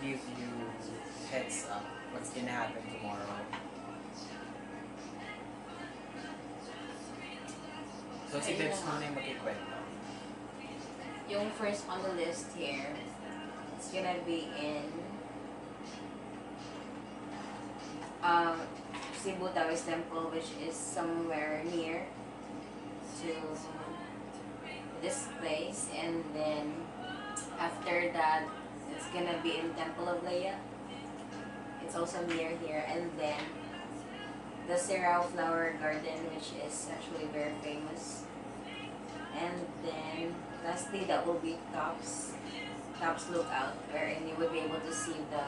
give you heads up what's gonna happen tomorrow. So si Ayun Bebs na nga. muna yung magkikwento. Yung first on the list here, it's gonna be in Cebu Taoist Temple, which is somewhere near to this place. And then after that, it's gonna be in Temple of Leia. It's also near here. And then the Serao Flower Garden, which is actually very famous. And then lastly, that will be Tops Lookout, wherein you would be able to see the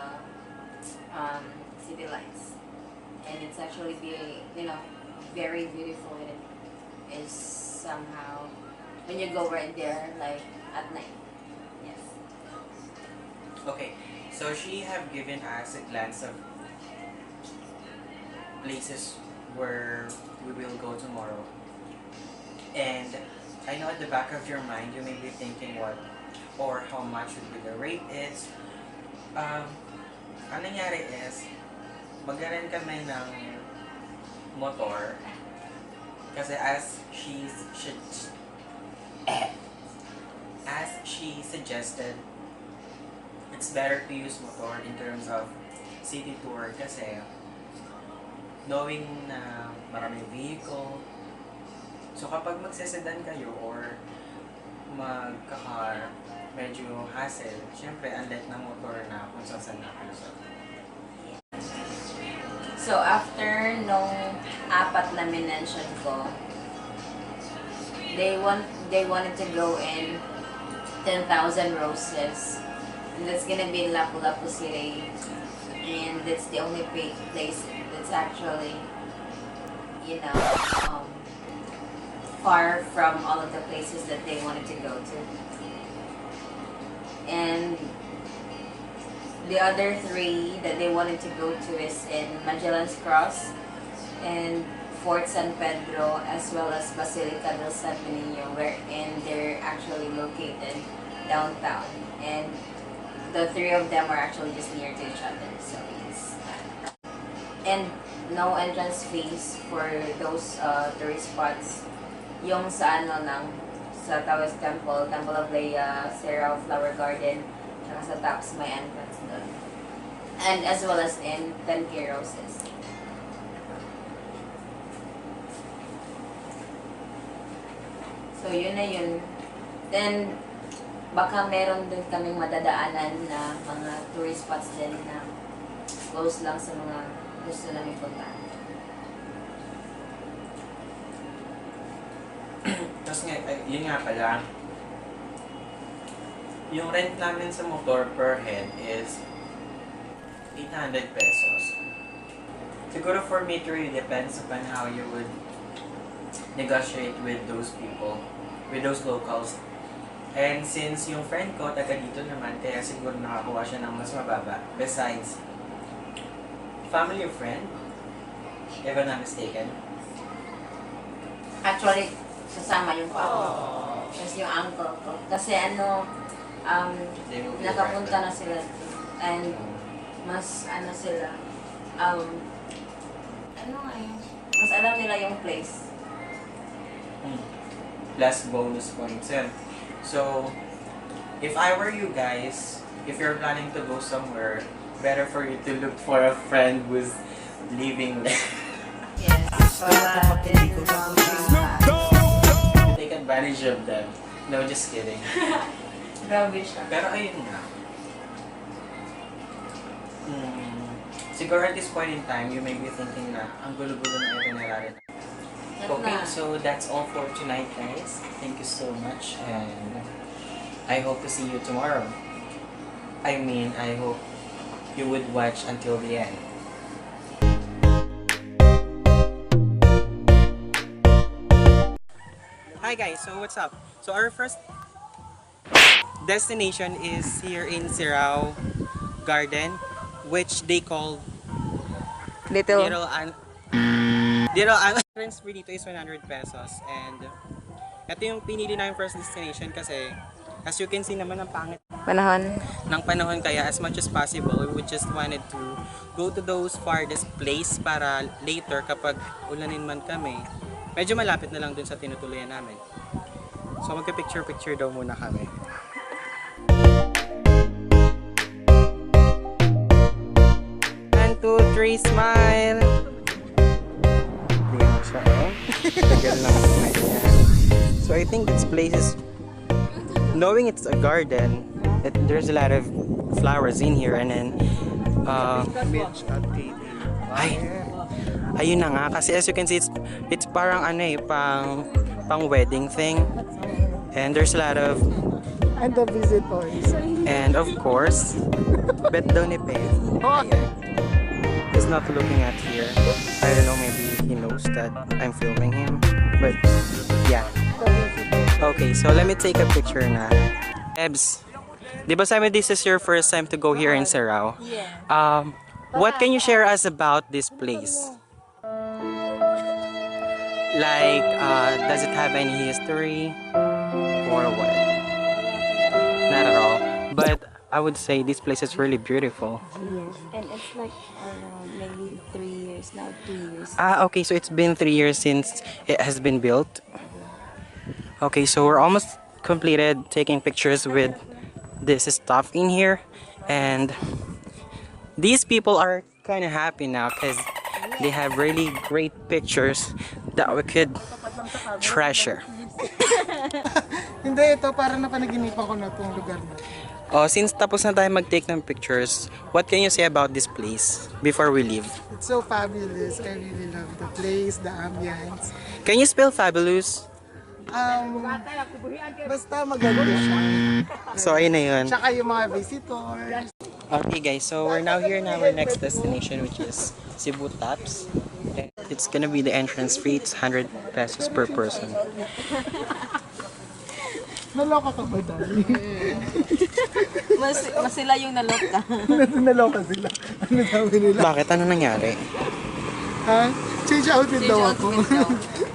city lights. And it's actually very beautiful. And it is somehow when you go right there, like at night. Yes. Okay, so she have given us a glance of places where we will go tomorrow. And I know at the back of your mind, you may be thinking what or how much would be the rate is. Ang nangyari is, mag-rent kami ng motor kasi as she suggested, it's better to use motor in terms of city tour kasi knowing na maraming vehicle. So kapag magsesedan kayo or magka-car, medyo hassle. Siyempre, unlike ng motor na kung saan na kayo. So after nung apat na minention ko, they wanted to go in 10,000 Roses, and that's gonna be in Lapu-Lapu City, and that's the only place that's actually far from all of the places that they wanted to go to. And the other three that they wanted to go to is in Magellan's Cross and Fort San Pedro, as well as Basilica del Santo Niño, wherein they're actually located downtown. And the three of them are actually just near to each other. So yes. And no entrance fees for those tourist spots. Yung sa sa Taoist Temple, Temple of Leia, Serao Flower Garden, tsaka sa Tops may entrance doon. And as well as in 10K Roses. So yun na yun. Then baka meron din kaming madadaanan na mga tourist spots din na close lang sa mga gusto namin puntahan. Tapos nga, yun nga pala, yung rent namin sa motor per head is 800 pesos. Siguro for me, it really depends upon how you would negotiate with those people, with those locals. And since yung friend ko, taga dito naman, kaya siguro nakakuha siya ng mas mababa. Besides, family or friend, if I'm not mistaken. Actually, kasama yung papa. Kasi yung uncle ko. Kasi nakapunta na sila. And mas sila, mas alam nila yung place. Plus bonus points yan. So, if I were you guys, if you're planning to go somewhere, better for you to look for a friend who's living there. Yes. Take advantage of them. No, just kidding. Grabe siya. Pero ayun nga. Siguro at this point in time, you may be thinking na, ang gulo-gulo na ito nalari. Okay, so that's all for tonight, guys. Thank you so much, and I hope to see you tomorrow. I mean, I hope you would watch until the end. Hi guys, so what's up? So our first destination is here in Serao Garden, which they call Little entrance fee dito is 100 pesos, and ito yung pinili namin first destination kasi As you can see naman, ang pangit Panahon. ng panahon, kaya as much as possible, we just wanted to go to those farthest place para later kapag ulanin man kami, medyo malapit na lang dun sa tinutuluyan namin. So magka-picture-picture daw muna kami. 1, 2, 3, smile! Hindi mo siya, oh. Tagal lang smile niya. So I think this place is, knowing it's a garden, there's a lot of flowers in here, and then ay, ayun na nga, kasi as you can see, it's parang ano eh, pang wedding thing, and there's a lot of, And the visitors. and of course, bet daw ni Pez. He's not looking at here. I don't know, maybe he knows that I'm filming him, but yeah. Okay, so let me take a picture na. Ebs, di ba sabi this is your first time to go here in Serao? Yeah. What can you share us about this place? Like, does it have any history? Or what? Not at all. But I would say this place is really beautiful. Yes. And it's like around maybe 3 years now, 2 years. Ah, okay, so it's been 3 years since it has been built. Okay, so we're almost completed taking pictures with this stuff in here, and these people are kind of happy now because they have really great pictures that we could treasure. Hindi, ito para napanaginipan ko na itong lugar na. Oh, since tapos na tayo mag-take ng pictures, what can you say about this place before we leave? It's so fabulous. I really love the place, the ambience. Can you spell fabulous? Basta maganda siya. So, ayun na yun. Tsaka yung mga visitors. Okay guys, so we're now here in our next destination, which is Cebu Taps. And it's gonna be the entrance fee. It's 100 pesos per person. Naloka ka ba, Dali? Mas sila yung naloka. Naloka sila. Ano sabi nila? Bakit? Ano nangyari? Ha? Change outfit daw ako.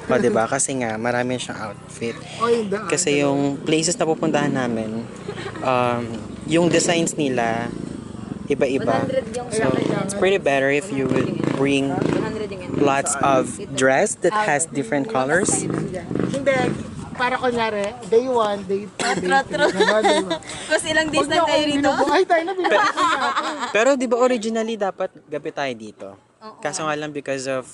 O, diba? Kasi nga, marami siyang outfit. O, yung daan. Kasi yung places na pupuntahan namin, yung designs nila, iba-iba. So, it's pretty better if you would bring lots of dress that has different colors. Hindi. Para kunyari, day 1, day 2, day 3. Kasi ilang days na tayo rito. Ay, tayo na binabasa Pero di ba originally dapat gabi tayo dito? Kaso nga lang because of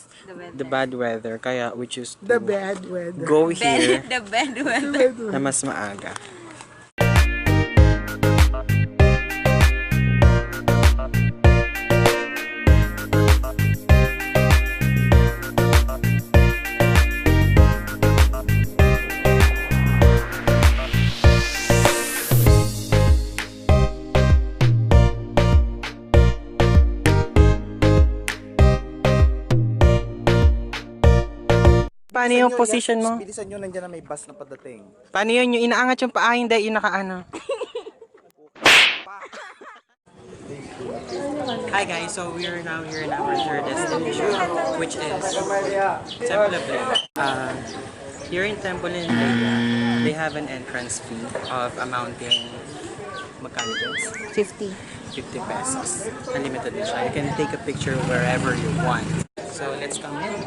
the bad weather, kaya we choose The to bad weather. go here The bad weather. na mas maaga. Paano yung position mo? Bilisan nyo, nandiyan na may bus na padating. Paano yun? Yung inaangat yung paa, hindi yung nakaano. Hi guys, so we are now here in our third destination, which is Temple of Leia. Here in Temple of Leia, they have an entrance fee of amounting magkano guys? 50. 50 pesos. Unlimited na siya. You can take a picture wherever you want. So let's come in.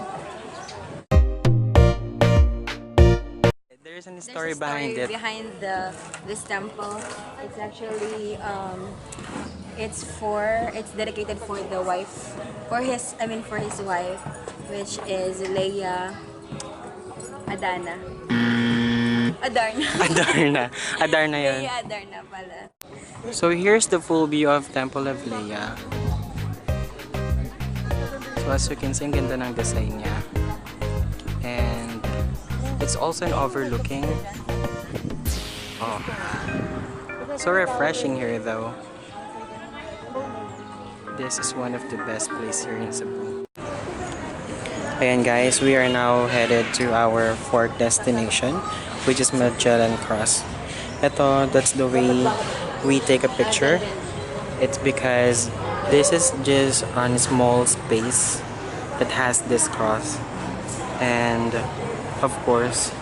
There's a story behind it. Behind this temple. It's actually it's dedicated for the wife, for his wife, which is Leia Adarna. Adarna yun. Leia Adarna pala. So here's the full view of Temple of Leia. So as you can see, ang ganda ng design niya. And it's also an overlooking. Oh. So refreshing here though. This is one of the best places here in Cebu. Ayan guys, we are now headed to our fourth destination, which is Magellan Cross. Ito, that's the way we take a picture. It's because this is just a small space that has this cross. And of course,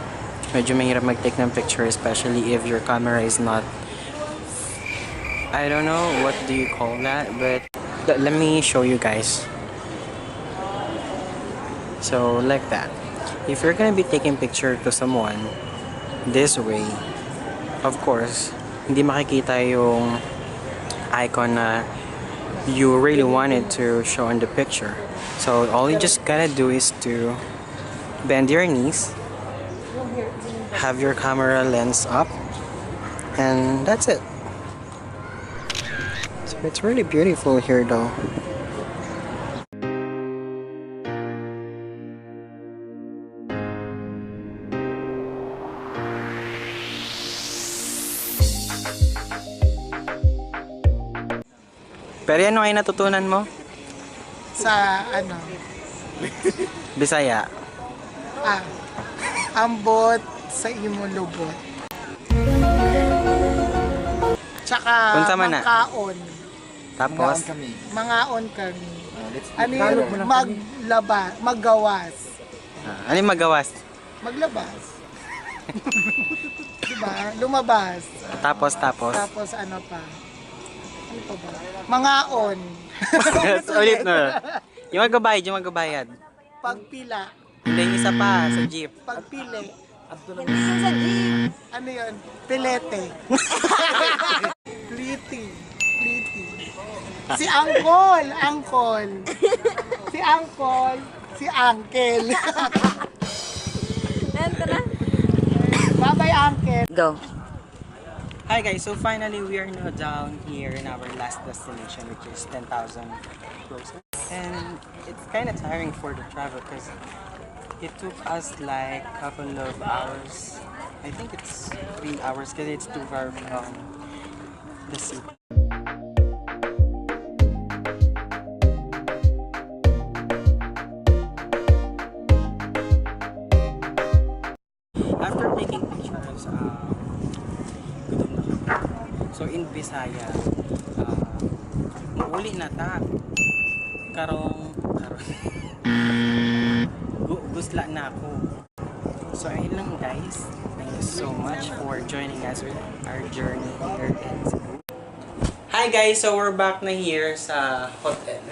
medyo mahirap mag-take ng picture, especially if your camera is not, I don't know what do you call that, but let me show you guys. So like that, if you're gonna be taking picture to someone this way, of course hindi makikita yung icon na you really wanted to show in the picture. So all you just gotta do is to bend your knees, have your camera lens up, and that's it. So it's really beautiful here though. Pero ano ay natutunan mo? Sa ano, Bisaya. ambot sa imo lubot. Tsaka Unsa man na? mangkaon. Tapos, Mangaon kami. Let's Ano yun? Maglaba, maggawas. ano yung magawas? Maglabas. Diba? Lumabas. Tapos. Tapos ano pa? Ano pa ba? Mangaon. Ulit na. Yung magbabayad. Pagpila. Hindi, yung isa pa, sa jeep. Pagpili. Hindi yun sa jeep. Ano yun? Pilete. Pliti. Si Angkol. Si Uncle. Ito na. Bye-bye, Uncle. Go. Hi guys, so finally we are now down here in our last destination, which is 10,000 closer. And it's kind of tiring for the travel because it took us like a couple of hours. I think it's 3 hours because it's too far from the city. After taking pictures, gutom na kami. So in Bisaya, mauli na ta. Karong gusla na ako. So ayun lang guys. Thank you so much for joining us with our journey here in Cebu. Hi guys, so we're back na here sa hotel.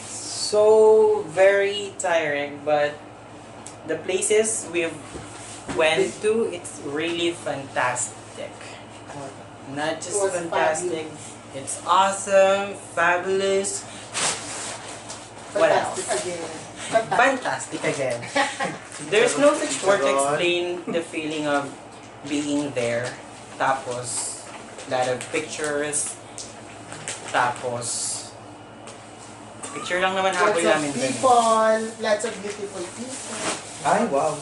So very tiring, but the places we've went to, it's really fantastic. Not just fantastic, it's awesome, fabulous. What else? Fantastic again. There's no such word to explain the feeling of being there. Tapos, lot of pictures. Tapos, picture lang naman habol namin dun. Lots of beautiful people. Ay, wow.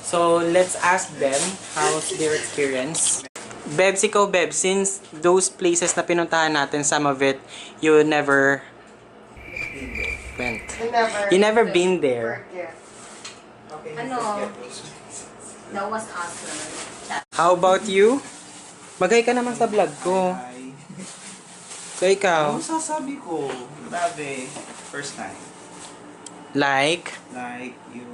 So, let's ask them how's their experience. Bebs, ikaw, Beb, since those places na pinuntahan natin, some of it, you never went. You never been there. Ano? That was awesome. How about you? Magay ka naman sa vlog ko. Ay. So, ikaw? Ano sasabi ko? Grabe. First time. Like? Like, yung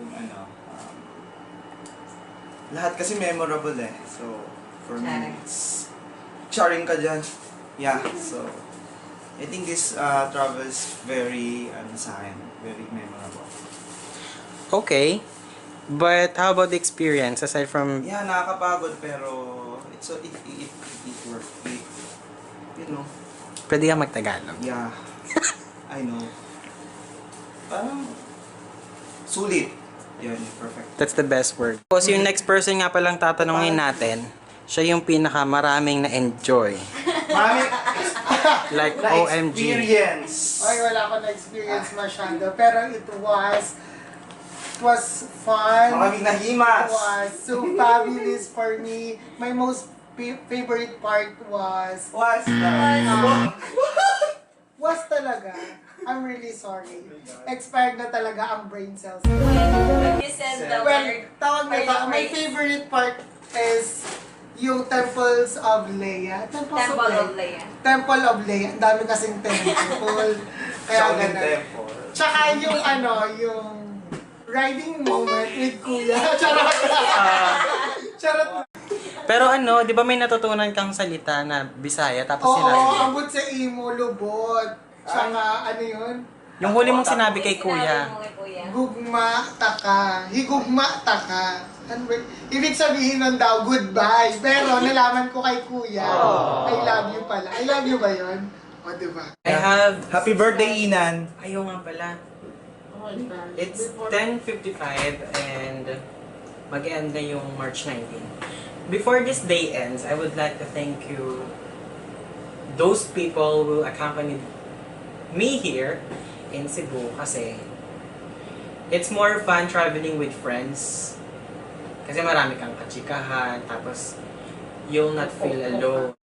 lahat kasi memorable eh. So, for me, it's sharing ka dyan. Yeah, so, I think this travel is very, sa akin, very memorable. Okay. But how about the experience aside from... Yeah, nakakapagod pero it worked. You know. Pwede ka magtagalog. Yeah. I know. Parang sulit. Yan, perfect. That's the best word. Kasi yung next person nga palang tatanungin natin, siya yung pinaka maraming na-enjoy. Mami, Like, na OMG. experience. Ay, wala ko na-experience masyado. Pero it was fun. Maraming nahimas. It was so fabulous for me. My most favorite part was talaga. I'm really sorry. Expired na talaga ang brain cells. When you said the Well, word, tawag na ba? My favorite part is yung Temples of Leia. Temple of Leia. Temple of Leia. Ang dami kasing temple. Kaya Shaolin ganun. Temple. Tsaka yung riding moment with Kuya. Charot! Charot! Pero ano, di ba may natutunan kang salita na Bisaya tapos Oo, sinabi? abot sa imo, lubot. Tsaka, ano yun? Yung huli mong sinabi kay Sinabi Kuya. mo kay Kuya. Gugma taka. Higugma taka. Ano ba? Ibig sabihin nun daw, goodbye. Pero nalaman ko kay Kuya. I love you pala. I love you ba yun? O, diba? I have... Happy birthday, Inan! Ayaw nga pala. It's 10:55 and mag-end na yung March 19. Before this day ends, I would like to thank you, those people who accompanied me here in Cebu kasi it's more fun traveling with friends kasi marami kang kachikahan tapos you'll not feel alone.